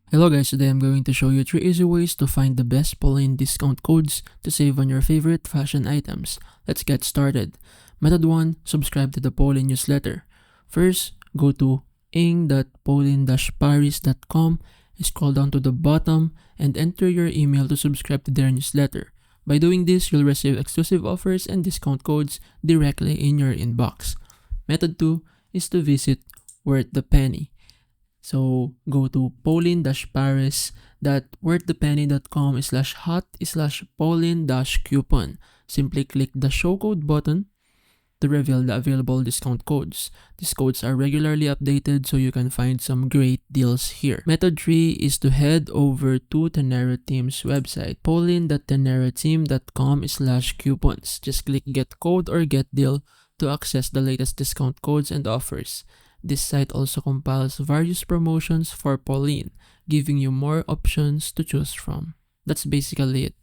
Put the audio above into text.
Hello guys, today I'm going to show you 3 easy ways to find the best Polene discount codes to save on your favorite fashion items. Let's get started. Method 1. Subscribe to the Polene newsletter. First, go to ing.polene-paris.com, scroll down to the bottom, and enter your email to subscribe to their newsletter. By doing this, you'll receive exclusive offers and discount codes directly in your inbox. Method 2 is to visit Worth the Penny. So go to polene-paris.worththepenny.com/hot/polene-coupon. Simply click the show code button to reveal the available discount codes. These codes are regularly updated so you can find some great deals here. Method 3 is to head over to Tenero Team's website, polene.teneroteam.com/coupons. Just click get code or get deal to access the latest discount codes and offers. This site also compiles various promotions for Polene, giving you more options to choose from. That's basically it.